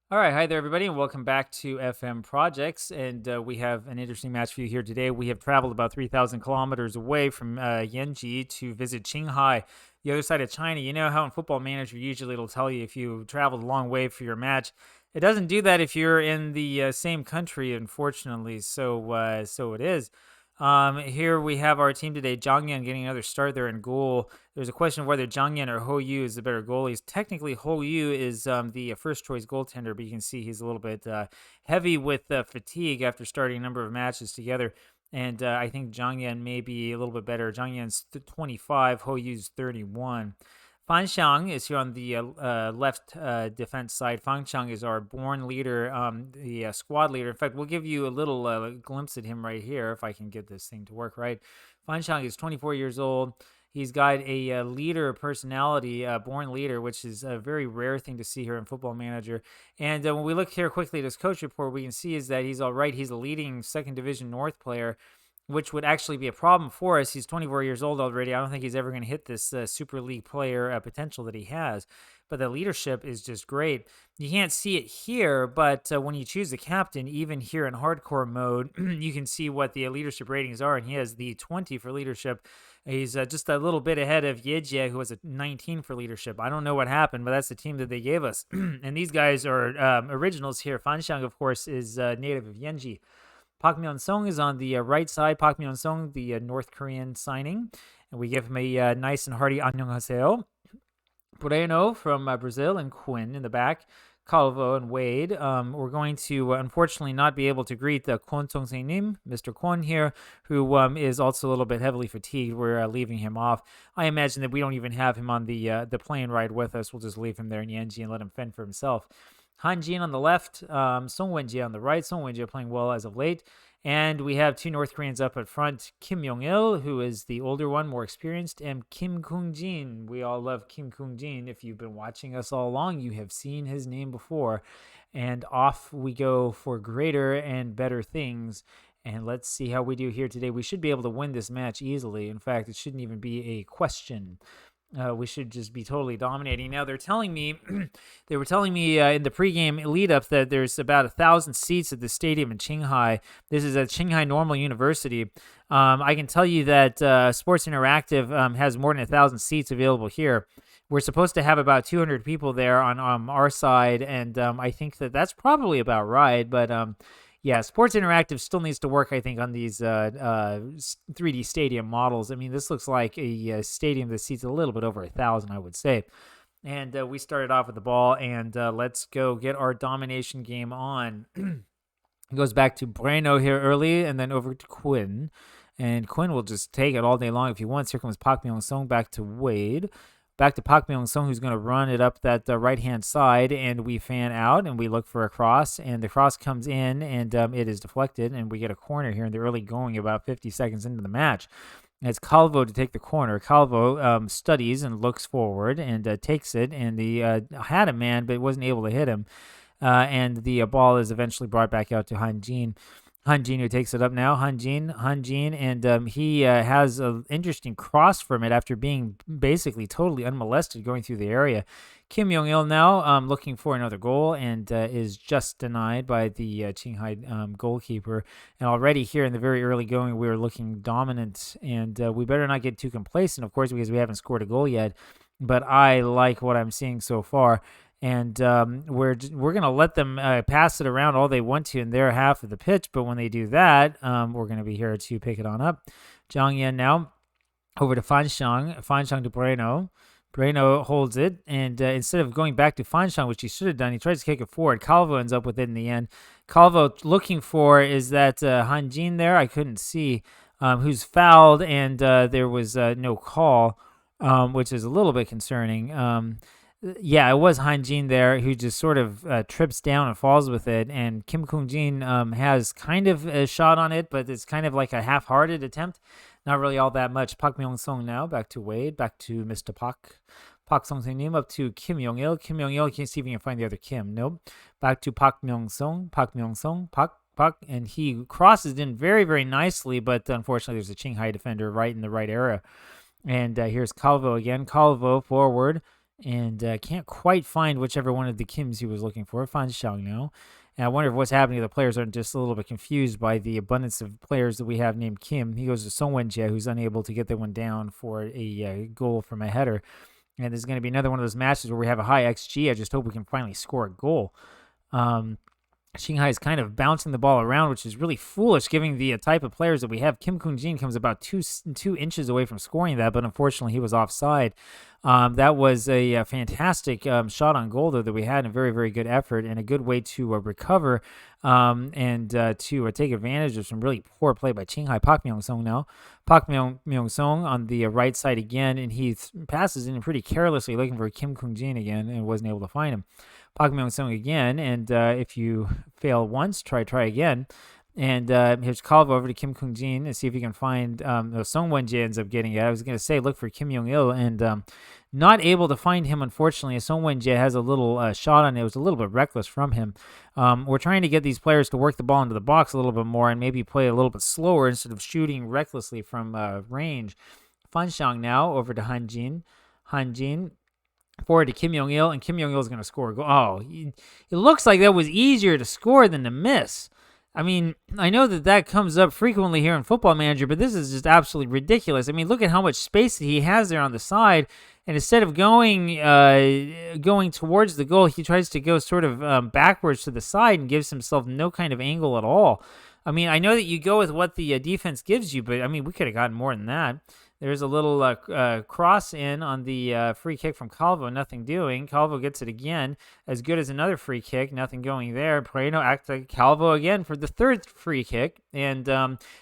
All right, hi there, everybody, and welcome back to FM Projects. And we have an interesting match for you here today. We have traveled about 3,000 kilometers away from Yanji to visit Qinghai, the other side of China. You know how in Football Manager, usually it'll tell you if you traveled a long way for your match. It doesn't do that if you're in the same country, unfortunately. So it is. Here we have our team today. Zhang Yan getting another start there in goal. There's a question of whether Zhang Yan or Ho Yu is the better goalie. Technically, Ho Yu is the first choice goaltender, but you can see he's a little bit heavy with fatigue after starting a number of matches together. And I think Zhang Yan may be a little bit better. Zhang Yan's 25, Ho Yu's 31. Fan Xiang is here on the left defense side. Fan Xiang is our born leader, the squad leader. In fact, we'll give you a little glimpse at him right here if I can get this thing to work right. Fan Xiang is 24 years old. He's got a leader personality, born leader, which is a very rare thing to see here in Football Manager. And when we look here quickly at his coach report, we can see is that he's all right. He's a leading Second Division North player, which would actually be a problem for us. He's 24 years old already. I don't think he's ever going to hit this Super League player potential that he has. But the leadership is just great. You can't see it here, but when you choose the captain, even here in hardcore mode, you can see what the leadership ratings are, and he has the 20 for leadership. He's just a little bit ahead of Yejie, who has a 19 for leadership. I don't know what happened, but that's the team that they gave us. And these guys are originals here. Fan Xiang, of course, is native of Yanji. Park Myeon-sung is on the right side. Park Myeon-sung, the North Korean signing. And we give him a nice and hearty annyeonghaseyo. Moreno from Brazil and Quinn in the back. Calvo and Wade. We're going to, unfortunately, not be able to greet the Kwon Song-se-nim, Mr. Kwon here, who is also a little bit heavily fatigued. We're leaving him off. I imagine that we don't even have him on the plane ride with us. We'll just leave him there in Yanji and let him fend for himself. Han Jin on the left, Song Wen-ji on the right. Song Wen-ji playing well as of late. And we have two North Koreans up at front. Kim Yong-il, who is the older one, more experienced, and Kim Kung-jin. We all love Kim Kung-jin. If you've been watching us all along, you have seen his name before. And off we go for greater and better things. And let's see how we do here today. We should be able to win this match easily. In fact, it shouldn't even be a question. We should just be totally dominating. Now, they're telling me, they were telling me in the pregame lead-up that there's about 1,000 seats at the stadium in Qinghai. This is at Qinghai Normal University. I can tell you that Sports Interactive has more than 1,000 seats available here. We're supposed to have about 200 people there on our side, and I think that that's probably about right, but yeah, Sports Interactive still needs to work, I think, on these 3D stadium models. I mean, this looks like a stadium that seats a little bit over 1,000, I would say. And we started off with the ball, and let's go get our domination game on. It goes back to Breno here early, and then over to Quinn. And Quinn will just take it all day long if he wants. Here comes Park Myung-sung back to Wade. Back to Park Myung-sung, who's going to run it up that right-hand side, and we fan out, and we look for a cross, and the cross comes in, and it is deflected, and we get a corner here in the early going about 50 seconds into the match. And it's Calvo to take the corner. Calvo studies and looks forward and takes it, and he had a man, but wasn't able to hit him, and the ball is eventually brought back out to Han Jin. Han Jin who takes it up now. Han Jin, and he has an interesting cross from it after being basically totally unmolested going through the area. Kim Yong-il now looking for another goal and is just denied by the Qinghai goalkeeper. And already here in the very early going, we are looking dominant, and we better not get too complacent, of course, because we haven't scored a goal yet. But I like what I'm seeing so far. And we're going to let them pass it around all they want to in their half of the pitch. But when they do that, we're going to be here to pick it on up. Zhang Yan now over to Fan Xiang. Fan Xiang to Breno. Breno holds it. And instead of going back to Fan Xiang, which he should have done, he tries to kick it forward. Calvo ends up with it in the end. Calvo looking for is that Han Jin there. I couldn't see who's fouled. And there was no call, which is a little bit concerning. Yeah, it was Han Jin there who just sort of trips down and falls with it. And Kim Kung-jin has kind of a shot on it, but it's kind of like a half-hearted attempt. Not really all that much. Park Myung-sung now, back to Wade, back to Mr. Park. Park Song-se-nim up to Kim Yong-il. Kim Yong-il, can't see if you can find the other Kim. Nope. Back to Park Myung-sung. Park Myung-sung. Park. And he crosses in very, very nicely, but unfortunately there's a Qinghai defender right in the right area. And here's Calvo again. Calvo forward. and can't quite find whichever one of the Kims he was looking for. Fan Xiang now. And I wonder if what's happening to the players are just a little bit confused by the abundance of players that we have named Kim. He goes to Song Wenjie, who's unable to get that one down for a goal from a header. And there's going to be another one of those matches where we have a high XG. I just hope we can finally score a goal. Qinghai is kind of bouncing the ball around, which is really foolish given the type of players that we have. Kim Kung-jin comes about two inches away from scoring that, but unfortunately he was offside. That was a fantastic shot on goal, though, that we had, and a very, very good effort and a good way to recover and to take advantage of some really poor play by Qinghai. Park Myung-sung now. Park Myung-sung on the right side again, and he passes in pretty carelessly, looking for Kim Kung-jin again, and wasn't able to find him. Park Myung-sung again, and if you fail once, try again. And here's Calvo over to Kim Kung-jin and see if he can find Song Wenjie ends up getting it. I was going to say look for Kim Yong-il, and not able to find him, unfortunately. Song Wenjie has a little shot on it. It was a little bit reckless from him. We're trying to get these players to work the ball into the box a little bit more and maybe play a little bit slower instead of shooting recklessly from range. Fan Xiang now over to Han Jin. Forward to Kim Yong-il, and Kim Yong-il is going to score a goal. Oh, it looks like that was easier to score than to miss. I mean, I know that comes up frequently here in Football Manager, but this is just absolutely ridiculous. I mean, look at how much space he has there on the side, and instead of going towards the goal, he tries to go sort of backwards to the side and gives himself no kind of angle at all. I mean, I know that you go with what the defense gives you, but I mean, we could have gotten more than that. There's a little cross in on the free kick from Calvo, nothing doing. Calvo gets it again, as good as another free kick, nothing going there. Moreno acts like Calvo again for the third free kick, and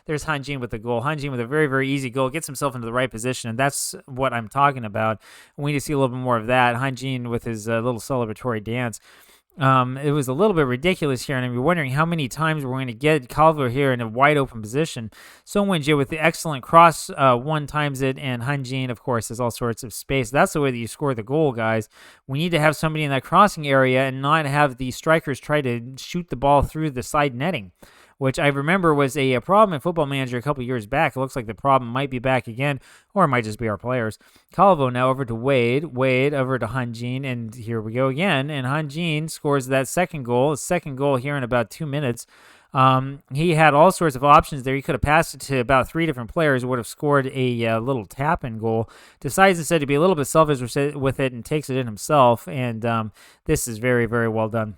there's Han Jin with the goal. Han Jin with a very, very easy goal, gets himself into the right position, and that's what I'm talking about. We need to see a little bit more of that. Han Jin with his little celebratory dance. It was a little bit ridiculous here, and I'm wondering how many times we're going to get Calvo here in a wide open position. Song Wenjie with the excellent cross one times it, and Han Jin, of course, has all sorts of space. That's the way that you score the goal, guys. We need to have somebody in that crossing area and not have the strikers try to shoot the ball through the side netting, which I remember was a problem in Football Manager a couple years back. It looks like the problem might be back again, or it might just be our players. Calvo now over to Wade. Wade over to Han Jin, and here we go again. And Han Jin scores that second goal, his second goal here in about 2 minutes. He had all sorts of options there. He could have passed it to about 3 different players, would have scored a little tap-in goal. Decides instead to be a little bit selfish with it and takes it in himself. And this is very, very well done.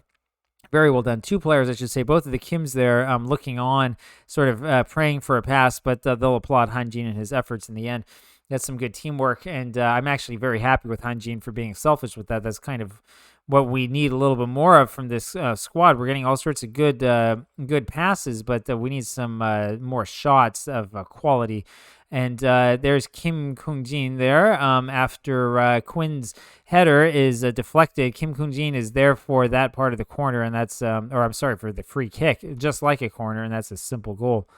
Very well done. 2 players, I should say. Both of the Kims there looking on, sort of praying for a pass, but they'll applaud Han Jin and his efforts in the end. That's some good teamwork, and I'm actually very happy with Han Jin for being selfish with that. That's kind of what we need a little bit more of from this squad. We're getting all sorts of good passes, but we need some more shots of quality. And there's Kim Kung-jin there. After Quinn's header is deflected, Kim Kung-jin is there for that part of the corner, and that's, for the free kick, just like a corner, and that's a simple goal.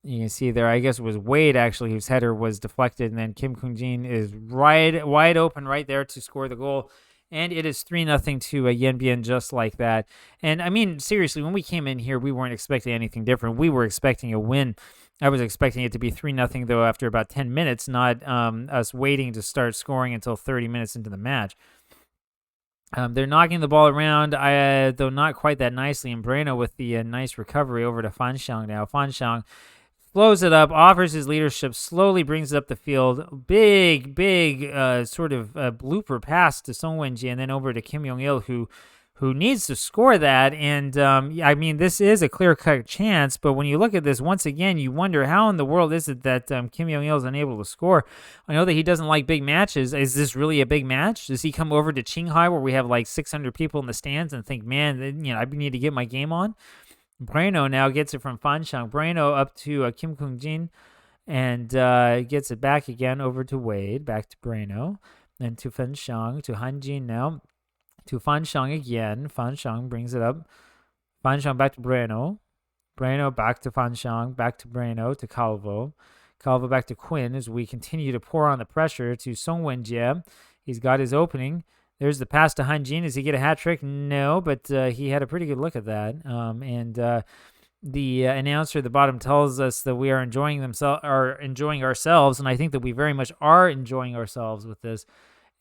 You can see there, I guess it was Wade, actually, whose header was deflected, and then Kim Kung-jin is wide open right there to score the goal. And it is 3-0 to Yanbian, just like that. And, I mean, seriously, when we came in here, we weren't expecting anything different. We were expecting a win. I was expecting it to be 3-0, though, after about 10 minutes, not us waiting to start scoring until 30 minutes into the match. They're knocking the ball around, though not quite that nicely. And Moreno with the nice recovery over to Fan Xiang now. Fan Xiang flows it up, offers his leadership, slowly brings it up the field. Big sort of blooper pass to Song Wenjie, and then over to Kim Yong-il, who needs to score that. And, I mean, this is a clear-cut chance, but when you look at this, once again, you wonder how in the world is it that Kim Yong-il is unable to score. I know that he doesn't like big matches. Is this really a big match? Does he come over to Qinghai, where we have like 600 people in the stands, and think, man, I need to get my game on? Moreno now gets it from Fan Xiang. Moreno up to Kim Kung-jin, and gets it back again over to Wade, back to Moreno, then to Fan Xiang, to Han Jin now, to Fan Xiang again. Fan Xiang brings it up. Fan Xiang back to Moreno. Moreno back to Fan Xiang, back to Moreno, to Calvo. Calvo back to Quinn as we continue to pour on the pressure to Song Wenjie. He's got his opening. There's the pass to Han Jin. Does he get a hat trick? No, but he had a pretty good look at that. The announcer at the bottom tells us that we are enjoying ourselves, and I think that we very much are enjoying ourselves with this.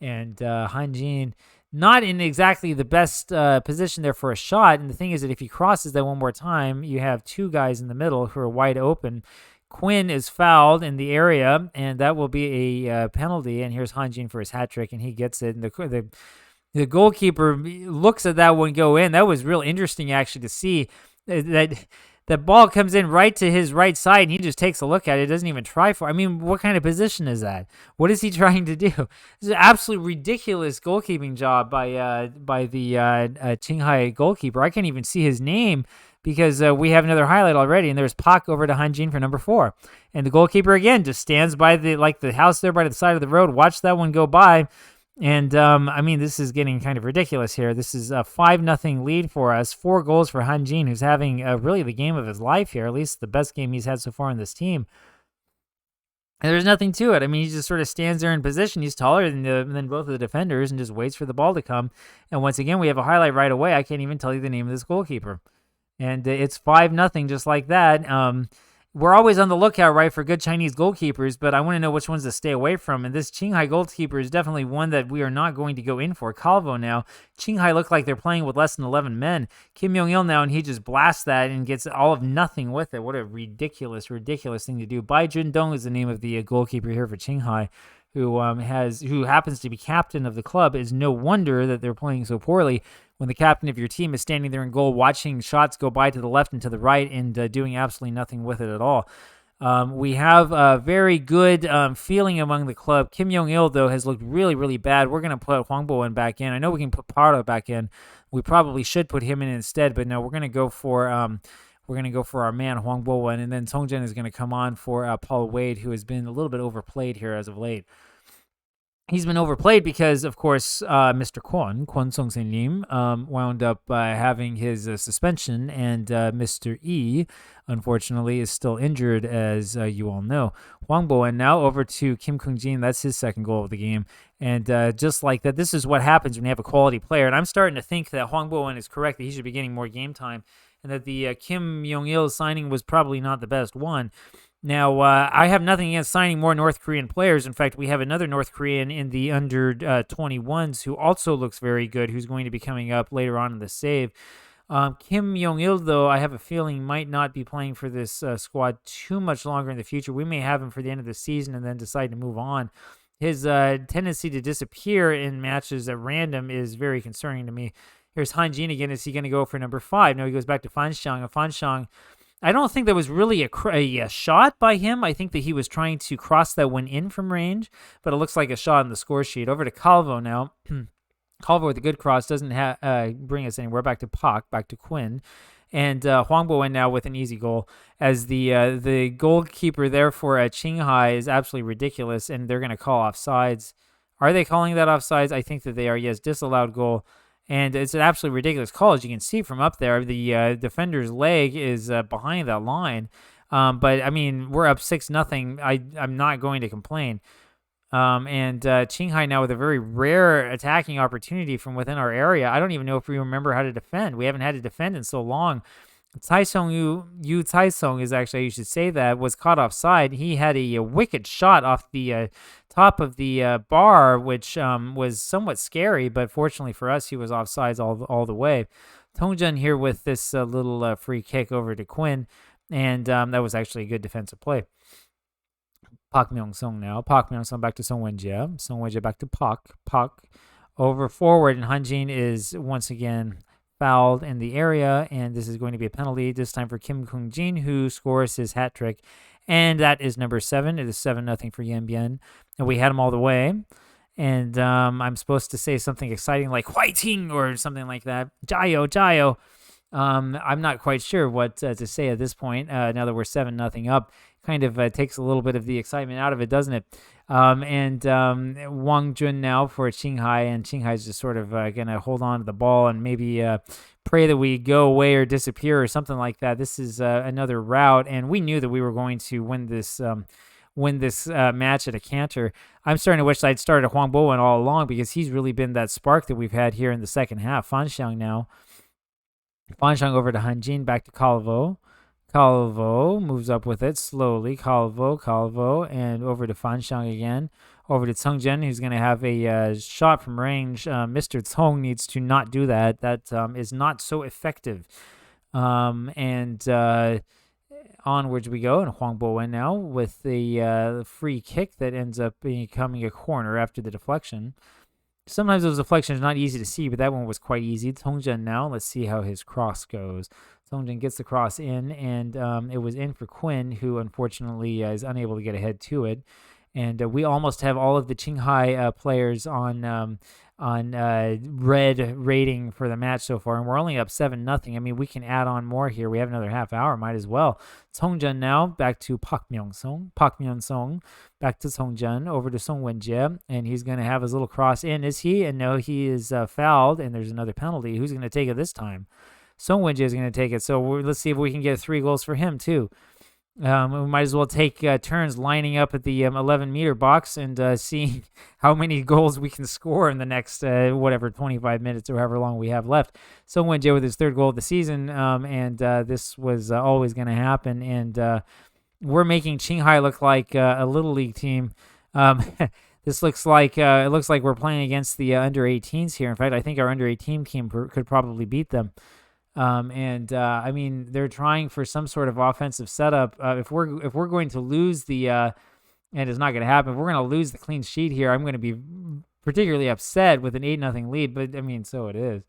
And Hanjin, not in exactly the best position there for a shot. And the thing is that if he crosses that one more time, you have two guys in the middle who are wide open. Quinn is fouled in the area, and that will be a penalty. And here's Hanjin for his hat trick, and he gets it. And the goalkeeper looks at that one go in. That was real interesting, actually, to see that the ball comes in right to his right side, and he just takes a look at it. Doesn't even try for it. I mean, what kind of position is that? What is he trying to do? This is an absolutely ridiculous goalkeeping job by the Qinghai goalkeeper. I can't even see his name because we have another highlight already, and there's Pak over to Hanjin for number 4. And the goalkeeper, again, just stands by the house there by the side of the road, watch that one go by. And, I mean, this is getting kind of ridiculous here. This is a 5-0 lead for us. 4 goals for Hanjin, who's having really the game of his life here, at least the best game he's had so far in this team. And there's nothing to it. I mean, he just sort of stands there in position. He's taller than both of the defenders and just waits for the ball to come. And once again, we have a highlight right away. I can't even tell you the name of this goalkeeper. And it's 5-0 just like that. We're always on the lookout, right, for good Chinese goalkeepers, but I want to know which ones to stay away from. And this Qinghai goalkeeper is definitely one that we are not going to go in for. Calvo now. Qinghai look like they're playing with less than 11 men. Kim Yong-il now, and he just blasts that and gets all of nothing with it. What a ridiculous, ridiculous thing to do. Bai Jundong is the name of the goalkeeper here for Qinghai, who happens to be captain of the club. It's no wonder that they're playing so poorly when the captain of your team is standing there in goal watching shots go by to the left and to the right and doing absolutely nothing with it at all. We have a very good feeling among the club. Kim Yong-il, though, has looked really, really bad. We're going to put Hwang Bo-eun back in. I know we can put Pardo back in. We probably should put him in instead, but no, we're going to go for our man Hwang Bo-eun, and then Songjin is going to come on for Paul Wade, who has been a little bit overplayed here as of late. He's been overplayed because, of course, Mr. Kwon Song-sen Lim, wound up having his suspension, and Mr. E, unfortunately, is still injured, as you all know. Hwang Bo-eun now over to Kim Kung-jin. That's his second goal of the game. And just like that, this is what happens when you have a quality player. And I'm starting to think that Hwang Bo-eun is correct, that he should be getting more game time, and that the Kim Yong-il signing was probably not the best one. Now, I have nothing against signing more North Korean players. In fact, we have another North Korean in the under-21s who also looks very good, who's going to be coming up later on in the save. Kim Yong-il, though, I have a feeling might not be playing for this squad too much longer in the future. We may have him for the end of the season and then decide to move on. His tendency to disappear in matches at random is very concerning to me. Here's Hanjin again. Is he going to go for number 5? No, he goes back to Fanxiang. Fanxiang, I don't think that was really a shot by him. I think that he was trying to cross that one in from range, but it looks like a shot on the score sheet. Over to Calvo now. Calvo with a good cross doesn't bring us anywhere. Back to Pak, back to Quinn. And Hwang Bo-eun now with an easy goal, as the goalkeeper there for Qinghai is absolutely ridiculous, and they're going to call offsides. Are they calling that offsides? I think that they are. Yes, disallowed goal. And it's an absolutely ridiculous call. As you can see from up there, the defender's leg is behind that line. But, I mean, we're up 6-0. I'm not going to complain. And Qinghai now with a very rare attacking opportunity from within our area. I don't even know if we remember how to defend. We haven't had to defend in so long. Yu Taisong is actually, you should say that, was caught offside. He had a wicked shot off the top of the bar, which was somewhat scary, but fortunately for us, he was offsides all the way. Tongjun here with this little free kick over to Quinn, and that was actually a good defensive play. Pak Myung-sung now. Pak Myung-sung back to Song Wen-jie. Song Wen-jie back to Pak. Pak over forward, and Hanjin is once again fouled in the area, and this is going to be a penalty, this time for Kim Kung-jin, who scores his hat trick, and that is number 7. It is 7-0 for Yanbian, and we had him all the way. And I'm supposed to say something exciting like "Huaiting" or something like that. "Jayo, jayo." I'm not quite sure what to say at this point. Now that we're 7-0 up, kind of takes a little bit of the excitement out of it, doesn't it? And Wang Jun now for Qinghai, and Qinghai's just sort of going to hold on to the ball and maybe pray that we go away or disappear or something like that. This is another rout, and we knew that we were going to win this match at a canter. I'm starting to wish I'd started Hwang Bo-eun all along, because he's really been that spark that we've had here in the second half. Fanxiang now. Fanxiang over to Hanjin, back to Calvo. Calvo moves up with it slowly. Calvo, and over to Fanxiang again. over to Congjian, who's going to have a shot from range. Mr. Cong needs to not do that. That is not so effective. Onwards we go, and Huang Bowen now with the free kick that ends up becoming a corner after the deflection. Sometimes those deflections are not easy to see, but that one was quite easy. Congjian now, let's see how his cross goes. Congjian gets the cross in, and it was in for Quinn, who unfortunately is unable to get ahead to it. And we almost have all of the Qinghai players on red rating for the match so far, and we're only up 7-0. I mean, we can add on more here. We have another half hour, might as well. Congjian now back to Park Myung-song, back to Congjian, over to Song Wenjie, and he's going to have his little cross in. Is he? And no, he is fouled, and there's another penalty. Who's going to take it this time? Song Wenjie is going to take it, so let's see if we can get 3 goals for him, too. We might as well take turns lining up at the 11-meter box and seeing how many goals we can score in the next, 25 minutes or however long we have left. Song Wenjie with his 3rd goal of the season, and this was always going to happen. And we're making Qinghai look like a Little League team. This looks like it looks like we're playing against the under-18s here. In fact, I think our under-18 team could probably beat them. I mean, they're trying for some sort of offensive setup. If we're going to lose the, and it's not going to happen, if we're going to lose the clean sheet here, I'm going to be particularly upset with an 8-0 lead. But I mean, so it is.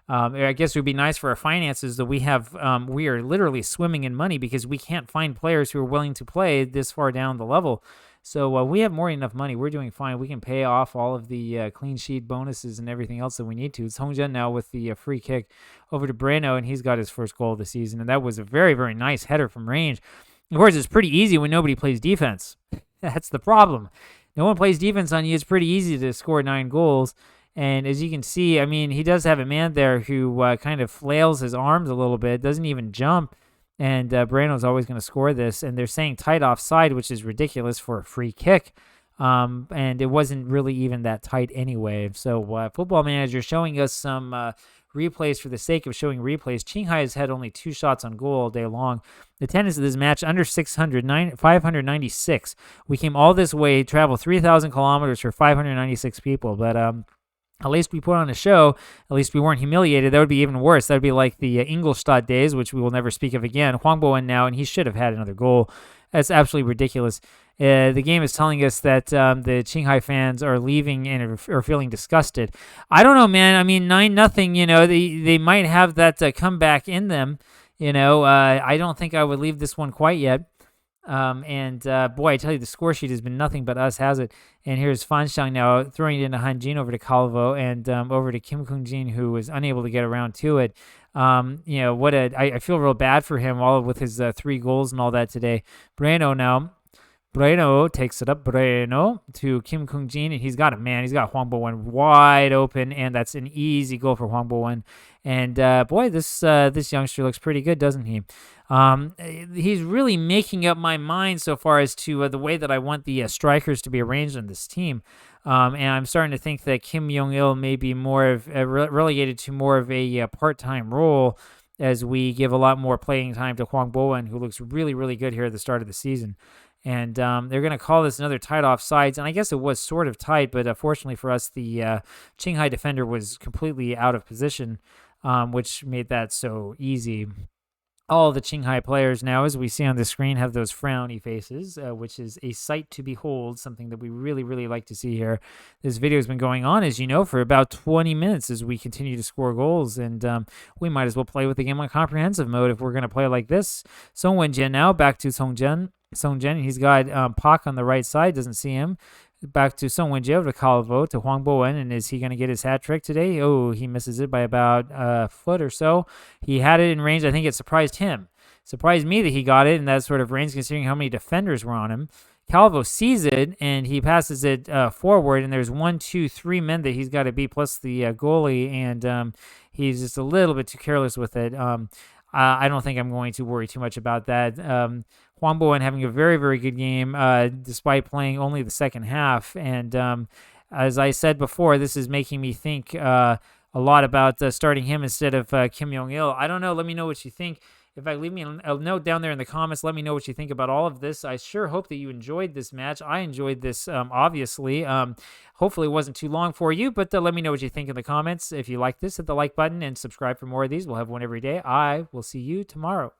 I guess it would be nice for our finances that we are literally swimming in money because we can't find players who are willing to play this far down the level. So we have more than enough money. We're doing fine. We can pay off all of the clean sheet bonuses and everything else that we need to. It's Congjian now with the free kick over to Breno, and he's got his 1st goal of the season. And that was a very, very nice header from range. Of course, it's pretty easy when nobody plays defense. That's the problem. No one plays defense on you. It's pretty easy to score 9 goals. And as you can see, I mean, he does have a man there who kind of flails his arms a little bit, doesn't even jump. And Brano's always going to score this. And they're saying tight offside, which is ridiculous for a free kick. And it wasn't really even that tight anyway. So Football Manager showing us some replays for the sake of showing replays. Qinghai has had only 2 shots on goal all day long. The attendance of this match, under 596. We came all this way, traveled 3,000 kilometers for 596 people. But at least we put on a show. At least we weren't humiliated. That would be even worse. That would be like the Ingolstadt days, which we will never speak of again. Huang Bowen now, and he should have had another goal. That's absolutely ridiculous. The game is telling us that the Qinghai fans are leaving and are feeling disgusted. I don't know, man. I mean, 9-0, you know, they might have that comeback in them. You know, I don't think I would leave this one quite yet. Boy, I tell you, the score sheet has been nothing but us, has it? And here's Fan Xiang now throwing it into Han Jin over to Calvo and over to Kim Kung Jin, who was unable to get around to it. You know, I feel real bad for him, all with his 3 goals and all that today. Breno now. Breno takes it up, Breno, to Kim Kung Jin, and he's got a man. He's got Huang Bowen wide open, and that's an easy goal for Huang Bowen. And boy, this youngster looks pretty good, doesn't he? He's really making up my mind so far as to the way that I want the strikers to be arranged on this team. And I'm starting to think that Kim Yong-il may be more of relegated to more of a part-time role as we give a lot more playing time to Huang Bowen, who looks really, really good here at the start of the season. And they're going to call this another tight offsides. And I guess it was sort of tight, but fortunately for us, the Qinghai defender was completely out of position, which made that so easy. All the Qinghai players now, as we see on the screen, have those frowny faces, which is a sight to behold, something that we really, really like to see here. This video has been going on, as you know, for about 20 minutes as we continue to score goals, and we might as well play with the game on comprehensive mode if we're going to play like this. Song Wenjie now, back to Congjian, he's got Pak on the right side, doesn't see him. Back to Song Wenjie over to Calvo, to Huang Bowen, and is he going to get his hat trick today? Oh, he misses it by about a foot or so. He had it in range. I think it surprised him. Surprised me that he got it in that sort of range, considering how many defenders were on him. Calvo sees it, and he passes it forward, and there's 1, 2, 3 men that he's got to beat, plus the goalie, and he's just a little bit too careless with it. I don't think I'm going to worry too much about that. Huang Bowen having a very, very good game despite playing only the second half. And as I said before, this is making me think a lot about starting him instead of Kim Yong-il. I don't know. Let me know what you think. In fact, leave me a note down there in the comments. Let me know what you think about all of this. I sure hope that you enjoyed this match. I enjoyed this, obviously. Hopefully it wasn't too long for you, but let me know what you think in the comments. If you like this, hit the like button and subscribe for more of these. We'll have one every day. I will see you tomorrow.